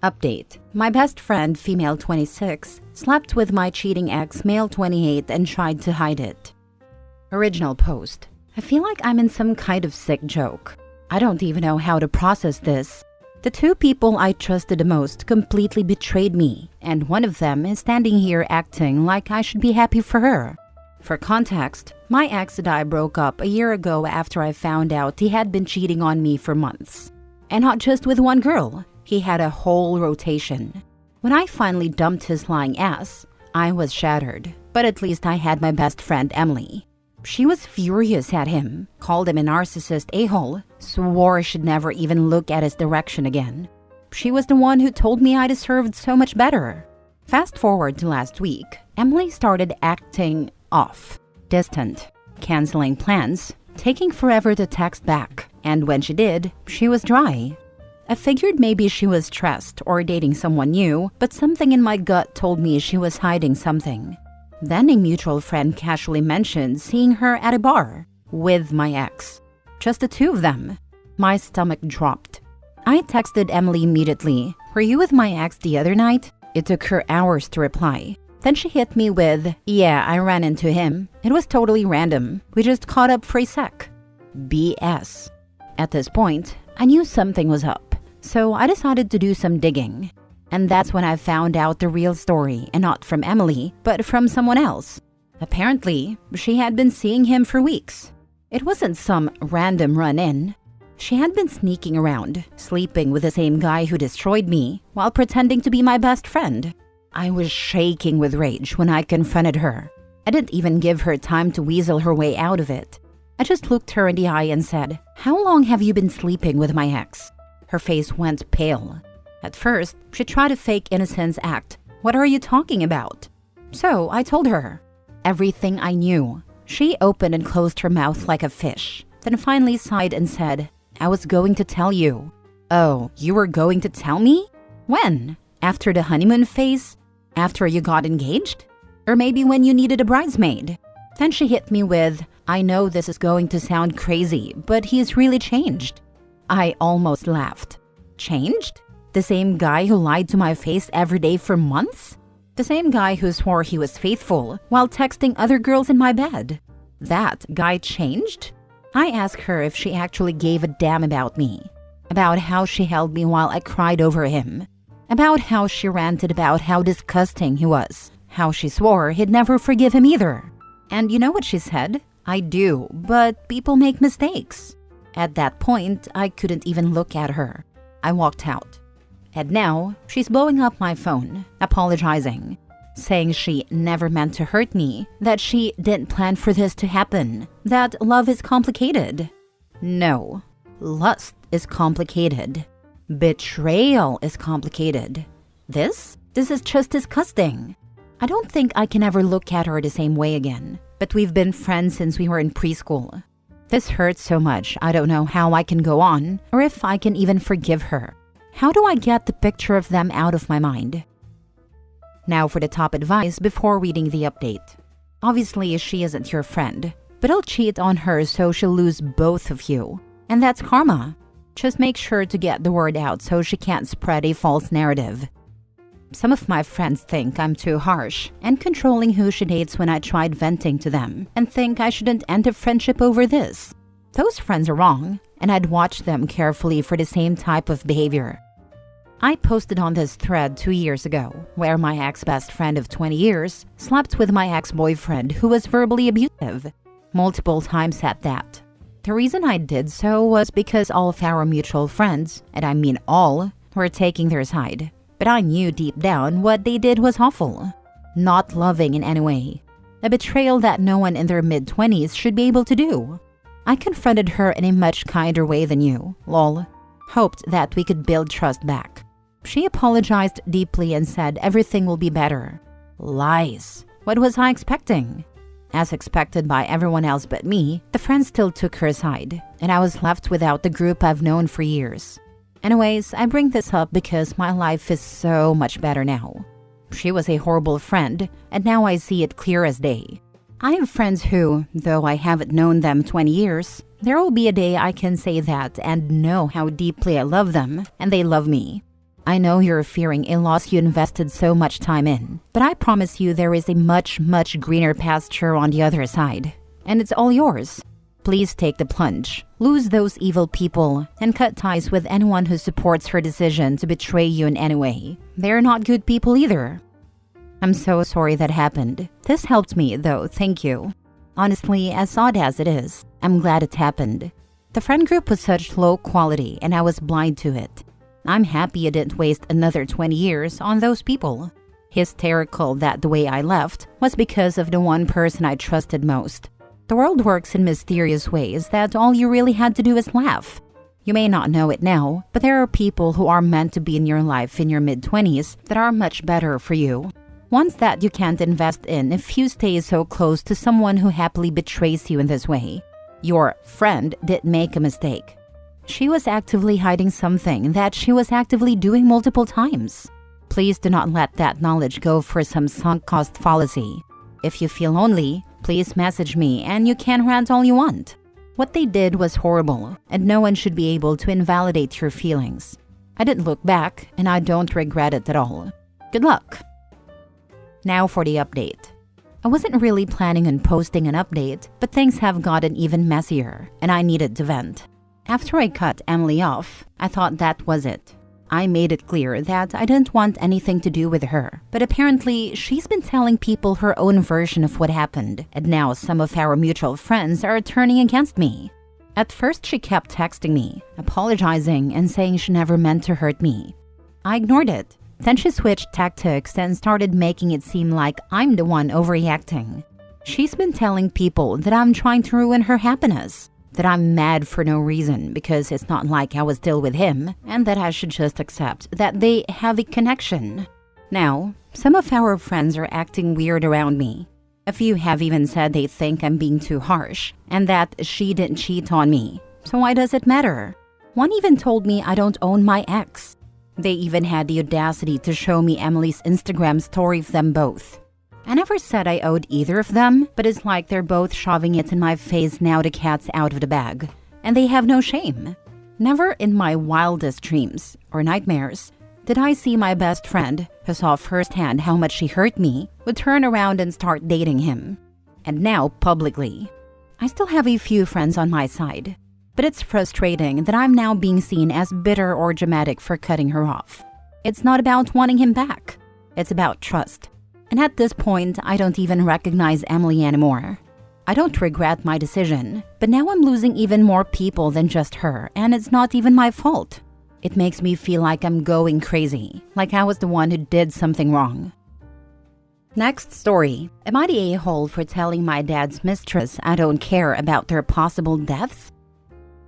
Update. My best friend, female 26, slept with my cheating ex, male 28, and tried to hide it. Original post. I feel like I'm in some kind of sick joke. I don't even know how to process this. The two people I trusted the most completely betrayed me, and one of them is standing here acting like I should be happy for her. For context, my ex and I broke up a year ago after I found out he had been cheating on me for months. And not just with one girl, he had a whole rotation. When I finally dumped his lying ass, I was shattered, but at least I had my best friend Emily. She was furious at him, called him a narcissist a-hole, swore I should never even look at his direction again. She was the one who told me I deserved so much better. Fast forward to last week, Emily started acting off, distant, canceling plans, taking forever to text back, and when she did, she was dry. I figured maybe she was stressed or dating someone new, but something in my gut told me she was hiding something. Then a mutual friend casually mentioned seeing her at a bar with my ex. Just the two of them. My stomach dropped. I texted Emily immediately, "Were you with my ex the other night?" It took her hours to reply. Then she hit me with, "Yeah, I ran into him. It was totally random. We just caught up for a sec." BS. At this point, I knew something was up, so I decided to do some digging. And that's when I found out the real story, and not from Emily, but from someone else. Apparently, she had been seeing him for weeks. It wasn't some random run-in. She had been sneaking around, sleeping with the same guy who destroyed me, while pretending to be my best friend. I was shaking with rage when I confronted her. I didn't even give her time to weasel her way out of it. I just looked her in the eye and said, "How long have you been sleeping with my ex?" Her face went pale. At first, she tried to fake innocence act. "What are you talking about?" So I told her everything I knew. She opened and closed her mouth like a fish, then finally sighed and said, "I was going to tell you." "Oh, you were going to tell me? When? After the honeymoon phase? After you got engaged? Or maybe when you needed a bridesmaid?" Then she hit me with, "I know this is going to sound crazy, but he's really changed." I almost laughed. Changed? The same guy who lied to my face every day for months? The same guy who swore he was faithful while texting other girls in my bed? That guy changed? I asked her if she actually gave a damn about me, about how she held me while I cried over him, about how she ranted about how disgusting he was, how she swore he'd never forgive him either. And you know what she said? "I do, but people make mistakes." At that point, I couldn't even look at her. I walked out. And now, she's blowing up my phone, apologizing, saying she never meant to hurt me, that she didn't plan for this to happen, that love is complicated. No, lust is complicated. Betrayal is complicated. This is just disgusting. I don't think I can ever look at her the same way again, but we've been friends since we were in preschool. This hurts so much, I don't know how I can go on, or if I can even forgive her. How do I get the picture of them out of my mind? Now for the top advice before reading the update. Obviously, she isn't your friend, but I'll cheat on her so she'll lose both of you. And that's karma. Just make sure to get the word out so she can't spread a false narrative. Some of my friends think I'm too harsh and controlling who she dates when I tried venting to them, and think I shouldn't end a friendship over this. Those friends are wrong, and I'd watch them carefully for the same type of behavior. I posted on this thread 2 years ago, where my ex-best friend of 20 years slept with my ex-boyfriend who was verbally abusive, multiple times at that. The reason I did so was because all of our mutual friends, and I mean all, were taking their side. But I knew deep down what they did was awful. Not loving in any way. A betrayal that no one in their mid-20s should be able to do. I confronted her in a much kinder way than you, lol. Hoped that we could build trust back. She apologized deeply and said everything will be better. Lies. What was I expecting? As expected by everyone else but me, the friend still took her side, and I was left without the group I've known for years. Anyways, I bring this up because my life is so much better now. She was a horrible friend, and now I see it clear as day. I have friends who, though I haven't known them 20 years, there will be a day I can say that and know how deeply I love them, and they love me. I know you're fearing a loss you invested so much time in, but I promise you there is a much, much greener pasture on the other side. And it's all yours. Please take the plunge, lose those evil people, and cut ties with anyone who supports her decision to betray you in any way. They're not good people either. I'm so sorry that happened. This helped me, though, thank you. Honestly, as odd as it is, I'm glad it happened. The friend group was such low quality and I was blind to it. I'm happy I didn't waste another 20 years on those people. Hysterical that the way I left was because of the one person I trusted most. The world works in mysterious ways that all you really had to do is laugh. You may not know it now, but there are people who are meant to be in your life in your mid-20s that are much better for you. Ones that you can't invest in if you stay so close to someone who happily betrays you in this way. Your friend did make a mistake. She was actively hiding something that she was actively doing multiple times. Please do not let that knowledge go for some sunk cost fallacy. If you feel lonely, please message me and you can rant all you want. What they did was horrible, and no one should be able to invalidate your feelings. I didn't look back, and I don't regret it at all. Good luck! Now for the update. I wasn't really planning on posting an update, but things have gotten even messier, and I needed to vent. After I cut Emily off, I thought that was it. I made it clear that I didn't want anything to do with her, but apparently she's been telling people her own version of what happened, and now some of our mutual friends are turning against me. At first she kept texting me, apologizing and saying she never meant to hurt me. I ignored it. Then she switched tactics and started making it seem like I'm the one overreacting. She's been telling people that I'm trying to ruin her happiness, that I'm mad for no reason because it's not like I was still with him, and that I should just accept that they have a connection. Now, some of our friends are acting weird around me. A few have even said they think I'm being too harsh, and that she didn't cheat on me. So why does it matter? One even told me I don't own my ex. They even had the audacity to show me Emily's Instagram story of them both. I never said I owed either of them, but it's like they're both shoving it in my face now the cat's out of the bag. And they have no shame. Never in my wildest dreams or nightmares did I see my best friend, who saw firsthand how much she hurt me, would turn around and start dating him. And now publicly. I still have a few friends on my side. But it's frustrating that I'm now being seen as bitter or dramatic for cutting her off. It's not about wanting him back. It's about trust. And at this point, I don't even recognize Emily anymore. I don't regret my decision, but now I'm losing even more people than just her, and it's not even my fault. It makes me feel like I'm going crazy, like I was the one who did something wrong. Next story. Am I the a-hole for telling my dad's mistress I don't care about their possible deaths?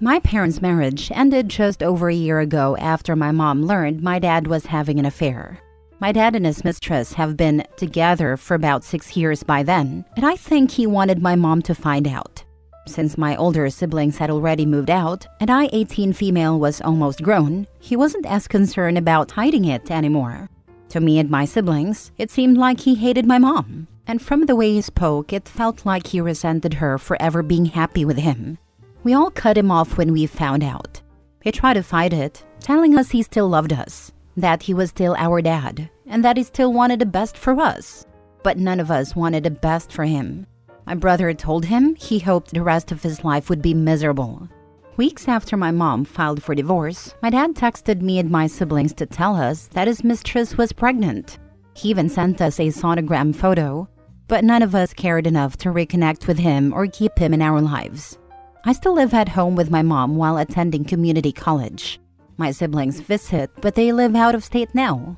My parents' marriage ended just over a year ago after my mom learned my dad was having an affair. My dad and his mistress have been together for about 6 years by then, and I think he wanted my mom to find out. Since my older siblings had already moved out, and I, 18 female, was almost grown, he wasn't as concerned about hiding it anymore. To me and my siblings, it seemed like he hated my mom, and from the way he spoke, it felt like he resented her for ever being happy with him. We all cut him off when we found out. He tried to fight it, telling us he still loved us, that he was still our dad, and that he still wanted the best for us. But none of us wanted the best for him. My brother told him he hoped the rest of his life would be miserable. Weeks after my mom filed for divorce, my dad texted me and my siblings to tell us that his mistress was pregnant. He even sent us a sonogram photo, but none of us cared enough to reconnect with him or keep him in our lives. I still live at home with my mom while attending community college. My siblings visit, but they live out of state now.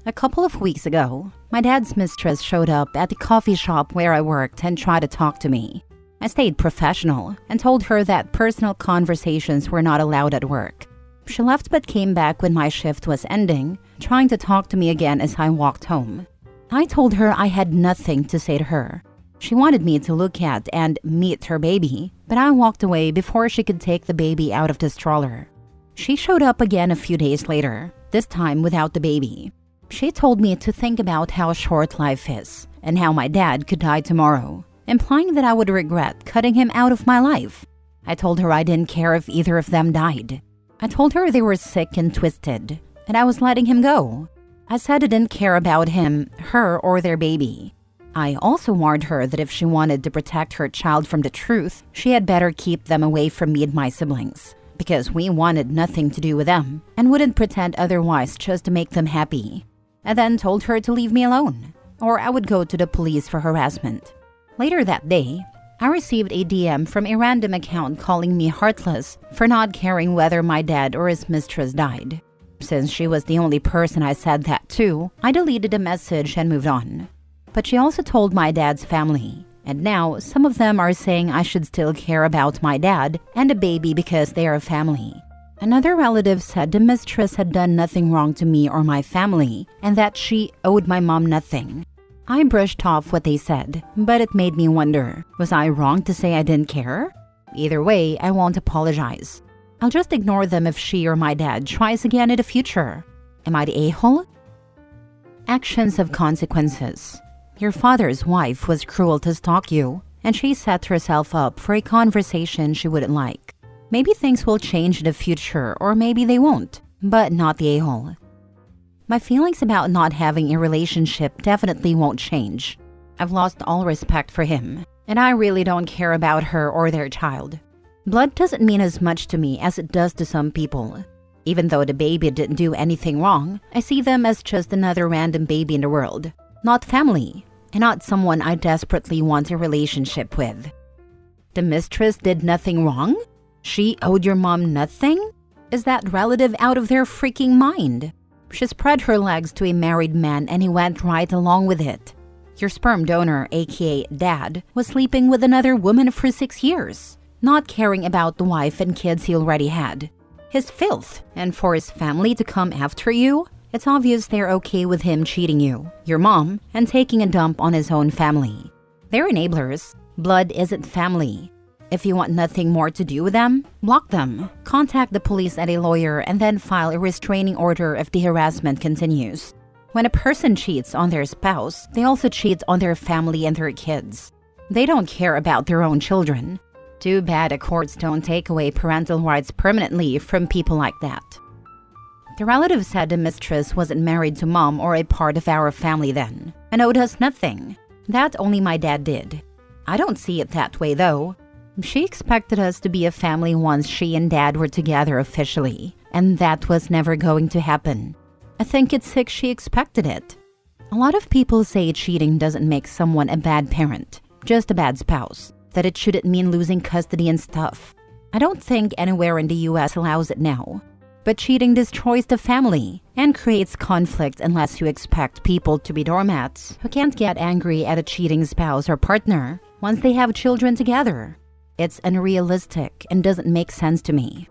A couple of weeks ago, my dad's mistress showed up at the coffee shop where I worked and tried to talk to me. I stayed professional and told her that personal conversations were not allowed at work. She left but came back when my shift was ending, trying to talk to me again as I walked home. I told her I had nothing to say to her. She wanted me to look at and meet her baby, but I walked away before she could take the baby out of the stroller. She showed up again a few days later, this time without the baby. She told me to think about how short life is and how my dad could die tomorrow, implying that I would regret cutting him out of my life. I told her I didn't care if either of them died. I told her they were sick and twisted, and I was letting him go. I said I didn't care about him, her, or their baby. I also warned her that if she wanted to protect her child from the truth, she had better keep them away from me and my siblings, because we wanted nothing to do with them and wouldn't pretend otherwise just to make them happy. I then told her to leave me alone, or I would go to the police for harassment. Later that day, I received a DM from a random account calling me heartless for not caring whether my dad or his mistress died. Since she was the only person I said that to, I deleted the message and moved on. But she also told my dad's family, and now some of them are saying I should still care about my dad and the baby because they are a family. Another relative said the mistress had done nothing wrong to me or my family, and that she owed my mom nothing. I brushed off what they said, but it made me wonder, was I wrong to say I didn't care? Either way, I won't apologize. I'll just ignore them if she or my dad tries again in the future. Am I the a-hole? Actions have consequences. Your father's wife was cruel to stalk you, and she set herself up for a conversation she wouldn't like. Maybe things will change in the future, or maybe they won't, but not the a-hole. My feelings about not having a relationship definitely won't change. I've lost all respect for him, and I really don't care about her or their child. Blood doesn't mean as much to me as it does to some people. Even though the baby didn't do anything wrong, I see them as just another random baby in the world, not family, and not someone I desperately want a relationship with. The mistress did nothing wrong? She owed your mom nothing? Is that relative out of their freaking mind? She spread her legs to a married man and he went right along with it. Your sperm donor, aka dad, was sleeping with another woman for 6 years, not caring about the wife and kids he already had. His filth, and for his family to come after you? It's obvious they're okay with him cheating you, your mom, and taking a dump on his own family. They're enablers. Blood isn't family. If you want nothing more to do with them, block them, contact the police and a lawyer, and then file a restraining order if the harassment continues. When a person cheats on their spouse, they also cheat on their family and their kids. They don't care about their own children. Too bad the courts don't take away parental rights permanently from people like that. The relative said the mistress wasn't married to mom or a part of our family then, and owed us nothing. That only my dad did. I don't see it that way though. She expected us to be a family once she and dad were together officially, and that was never going to happen. I think it's sick she expected it. A lot of people say cheating doesn't make someone a bad parent, just a bad spouse, that it shouldn't mean losing custody and stuff. I don't think anywhere in the US allows it now. But cheating destroys the family and creates conflict unless you expect people to be doormats who can't get angry at a cheating spouse or partner once they have children together. It's unrealistic and doesn't make sense to me.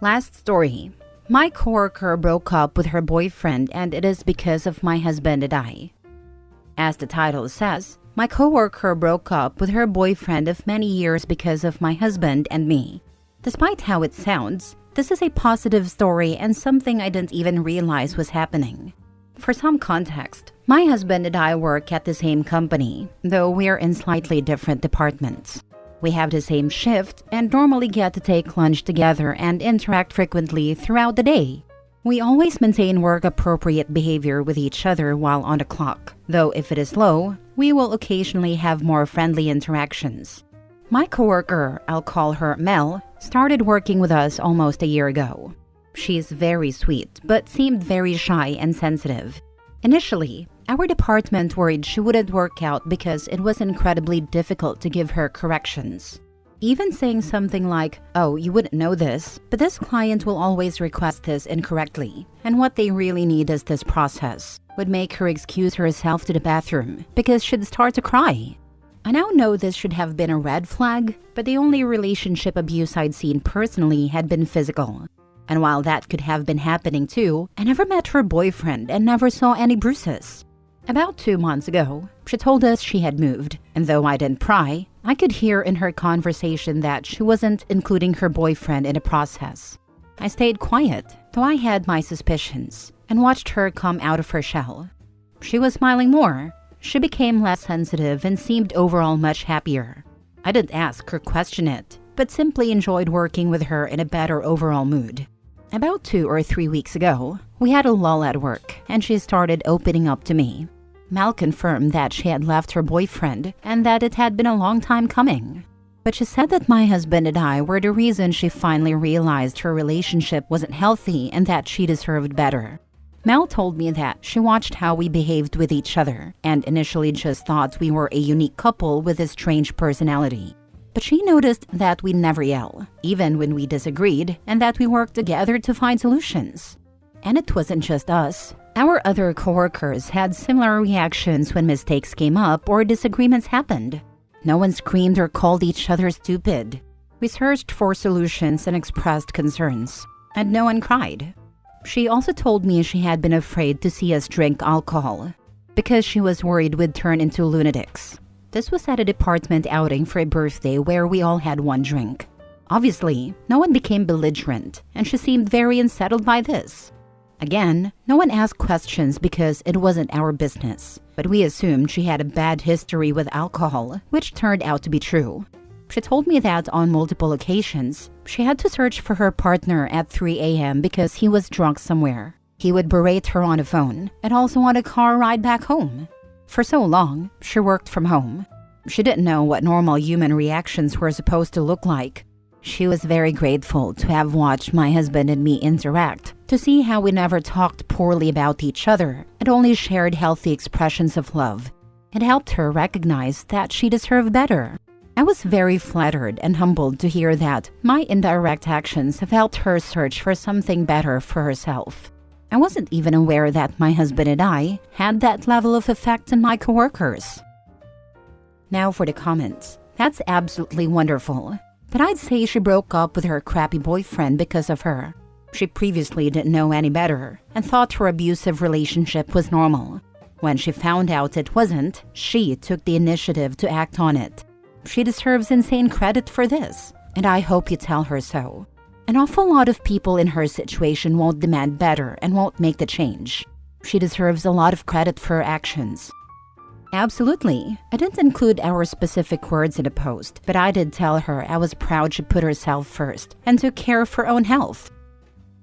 Last story. My coworker broke up with her boyfriend and it is because of my husband and I. As the title says, my coworker broke up with her boyfriend of many years because of my husband and me. Despite how it sounds, this is a positive story and something I didn't even realize was happening. For some context, my husband and I work at the same company, though we're in slightly different departments. We have the same shift and normally get to take lunch together and interact frequently throughout the day. We always maintain work-appropriate behavior with each other while on the clock, though if it is low, we will occasionally have more friendly interactions. My coworker, I'll call her Mel, started working with us almost a year ago. She's very sweet, but seemed very shy and sensitive. Initially, our department worried she wouldn't work out because it was incredibly difficult to give her corrections. Even saying something like, "Oh, you wouldn't know this, but this client will always request this incorrectly, and what they really need is this process," would make her excuse herself to the bathroom because she'd start to cry. I now know this should have been a red flag, but the only relationship abuse I'd seen personally had been physical. And while that could have been happening too, I never met her boyfriend and never saw any bruises. About 2 months ago, she told us she had moved, and though I didn't pry, I could hear in her conversation that she wasn't including her boyfriend in the process. I stayed quiet, though I had my suspicions, and watched her come out of her shell. She was smiling more. She became less sensitive and seemed overall much happier. I didn't ask or question it, but simply enjoyed working with her in a better overall mood. About 2 or 3 weeks ago, we had a lull at work and she started opening up to me. Mal confirmed that she had left her boyfriend and that it had been a long time coming. But she said that my husband and I were the reason she finally realized her relationship wasn't healthy and that she deserved better. Mel told me that she watched how we behaved with each other and initially just thought we were a unique couple with a strange personality. But she noticed that we never yell, even when we disagreed, and that we worked together to find solutions. And it wasn't just us. Our other coworkers had similar reactions when mistakes came up or disagreements happened. No one screamed or called each other stupid. We searched for solutions and expressed concerns, and no one cried. She also told me she had been afraid to see us drink alcohol because she was worried we'd turn into lunatics. This was at a department outing for a birthday where we all had one drink. Obviously, no one became belligerent, and she seemed very unsettled by this. Again, no one asked questions because it wasn't our business, but we assumed she had a bad history with alcohol, which turned out to be true. She told me that on multiple occasions, she had to search for her partner at 3 a.m. because he was drunk somewhere. He would berate her on the phone and also on a car ride back home. For so long, she worked from home. She didn't know what normal human reactions were supposed to look like. She was very grateful to have watched my husband and me interact, to see how we never talked poorly about each other and only shared healthy expressions of love. It helped her recognize that she deserved better. I was very flattered and humbled to hear that my indirect actions have helped her search for something better for herself. I wasn't even aware that my husband and I had that level of effect on my coworkers. Now for the comments. That's absolutely wonderful. But I'd say she broke up with her crappy boyfriend because of her. She previously didn't know any better and thought her abusive relationship was normal. When she found out it wasn't, she took the initiative to act on it. She deserves insane credit for this, and I hope you tell her so. An awful lot of people in her situation won't demand better and won't make the change. She deserves a lot of credit for her actions. Absolutely. I didn't include our specific words in the post, but I did tell her I was proud she put herself first and took care of her own health.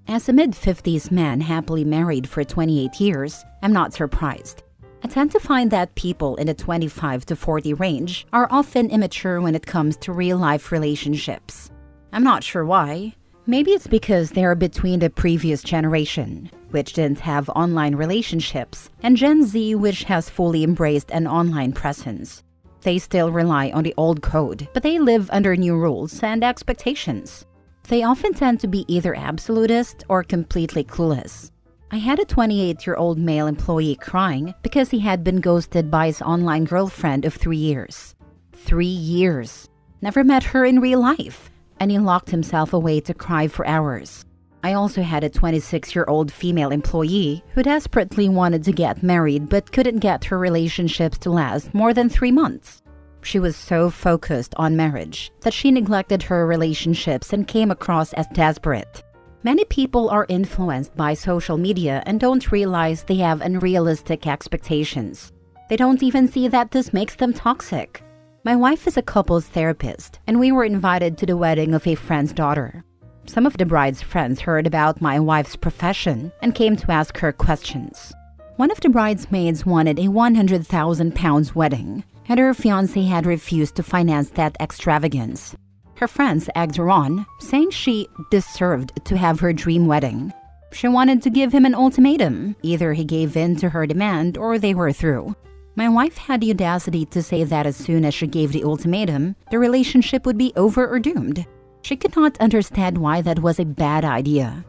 As a mid-50s man happily married for 28 years, I'm not surprised. I tend to find that people in the 25 to 40 range are often immature when it comes to real-life relationships. I'm not sure why. Maybe it's because they're between the previous generation, which didn't have online relationships, and Gen Z, which has fully embraced an online presence. They still rely on the old code, but they live under new rules and expectations. They often tend to be either absolutist or completely clueless. I had a 28-year-old male employee crying because he had been ghosted by his online girlfriend of 3 years. 3 years. Never met her in real life, and he locked himself away to cry for hours. I also had a 26-year-old female employee who desperately wanted to get married but couldn't get her relationships to last more than 3 months. She was so focused on marriage that she neglected her relationships and came across as desperate. Many people are influenced by social media and don't realize they have unrealistic expectations. They don't even see that this makes them toxic. My wife is a couples therapist, and we were invited to the wedding of a friend's daughter. Some of the bride's friends heard about my wife's profession and came to ask her questions. One of the bridesmaids wanted a £100,000 wedding, and her fiancé had refused to finance that extravagance. Her friends egged her on, saying she deserved to have her dream wedding. She wanted to give him an ultimatum. Either he gave in to her demand or they were through. My wife had the audacity to say that as soon as she gave the ultimatum, the relationship would be over or doomed. She could not understand why that was a bad idea.